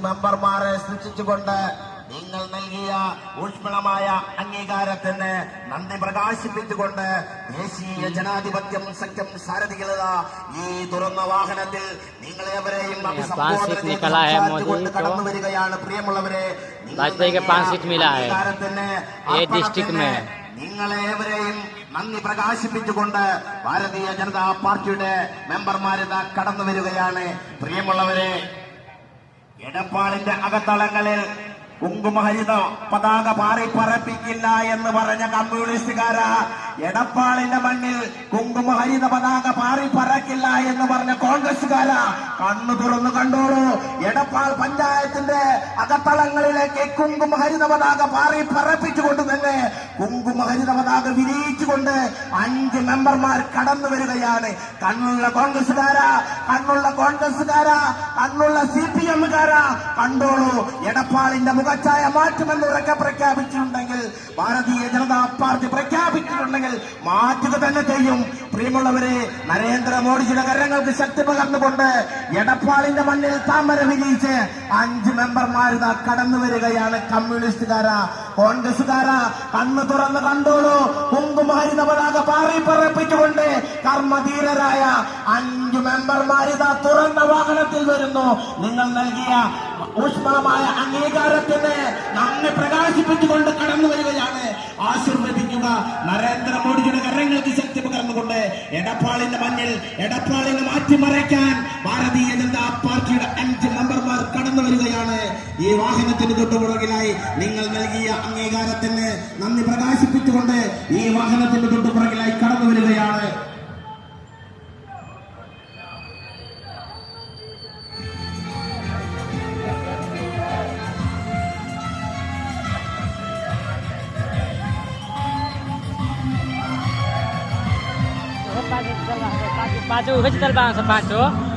മെമ്പർമാരെ സൃഷ്ടിച്ചുകൊണ്ട് നിങ്ങൾ നൽകിയ ഊഷ്മളമായ അംഗീകാരത്തിന് നന്ദി പ്രകാശിപ്പിച്ചുകൊണ്ട് ദേശീയ ജനാധിപത്യം സഖ്യം സാരഥികള ഈ തുറന്ന വാഹനത്തിൽ നിങ്ങളെവരെയും അഭിസംബോധന കടന്നു വരികയാണ്. പ്രിയമുള്ളവരെ, നിങ്ങളെവരെയും നന്ദി പ്രകാശിപ്പിച്ചുകൊണ്ട് ഭാരതീയ ജനതാ പാർട്ടിയുടെ മെമ്പർമാരിതാ കടന്നു വരികയാണ്. പ്രിയമുള്ളവരെ, എടപ്പാളിന്റെ അകത്തളങ്ങളിൽ കുങ്കുമഹരിത പതാക പാറി പറപ്പിക്കില്ല എന്ന് പറഞ്ഞ കമ്മ്യൂണിസ്റ്റുകാരാ, എടപ്പാളിന്റെ മണ്ണിൽ കുങ്കുമഹരിത പതാക പാറി പറക്കില്ല എന്ന് പറഞ്ഞ കോൺഗ്രസുകാരാ, കണ്ണു തുറന്നു കണ്ടോളൂ. എടപ്പാൾ പഞ്ചായത്തിന്റെ അകത്തളങ്ങളിലേക്ക് കുങ്കുമഹരിത പതാക പാറി പറപ്പിച്ചുകൊണ്ട് തന്നെ കുങ്കുമഹരിത പതാക വിരിയിച്ചുകൊണ്ട് 5 മെമ്പർമാർ കടന്നു വരികയാണ്. കണ്ണുള്ള കോൺഗ്രസുകാരാ, കണ്ണുള്ള കോൺഗ്രസുകാരാ, കണ്ണുള്ള CPM-കാരാ, കണ്ടോളൂ. എടപ്പാളിന്റെ മുഖച്ഛായ മാറ്റുമെന്ന് ഉറക്കെ പ്രഖ്യാപിച്ചിട്ടുണ്ടെങ്കിൽ, ഭാരതീയ ജനതാ പാർട്ടി പ്രഖ്യാപിച്ചിട്ടുണ്ടെങ്കിൽ മാറ്റുക തന്നെ ചെയ്യും. പ്രിയമുള്ളവരെ, നരേന്ദ്രമോദിജിയുടെ കരങ്ങൾക്ക് ശക്തി പകർന്നുകൊണ്ട് എടപ്പാളിന്റെ മണ്ണിൽ താമര വിരിയിച്ച് 5 മെമ്പർമാരിതാ കടന്നു വരികയാണ്. കമ്മ്യൂണിസ്റ്റുകാരാ, കോൺഗ്രസുകാരാ, കണ്ണു തുറന്ന് കണ്ടോളൂ. കുങ്കുമഹരിത പതാക പാറി പറപ്പിച്ചുകൊണ്ട് കർമ്മധീരരായ 5 മെമ്പർമാരിതാ തുറന്ന വാഹനത്തിൽ വരുന്നു. നിങ്ങൾ നൽകിയ ഊഷ്മളമായ അംഗീകാരത്തിന് നന്ദി പ്രകാശിപ്പിച്ചുകൊണ്ട് കടന്നു വരികയാണ്. ആശീർവദിക്കുക. നരേന്ദ്രമോദിയുടെ കരങ്ങൾക്ക് ശക്തി പകർന്നുകൊണ്ട് എടപ്പാളിന്റെ മണ്ണിൽ എടപ്പാളിനെ മാറ്റിമറിക്കാൻ ഭാരതീയ ജനതാ പാർട്ടിയുടെ 5 മെമ്പർമാർ കടന്നു വരികയാണ്. ഈ വാഹനത്തിന് തൊട്ടുപുറകിലായി നിങ്ങൾ നൽകിയ അംഗീകാരത്തിന് നന്ദി പ്രകാശിപ്പിച്ചുകൊണ്ട് ഈ വാഹനത്തിന് തൊട്ടുപുറകിലായി കടന്നു വരികയാണ്. Pacu, kecil bang sepacu.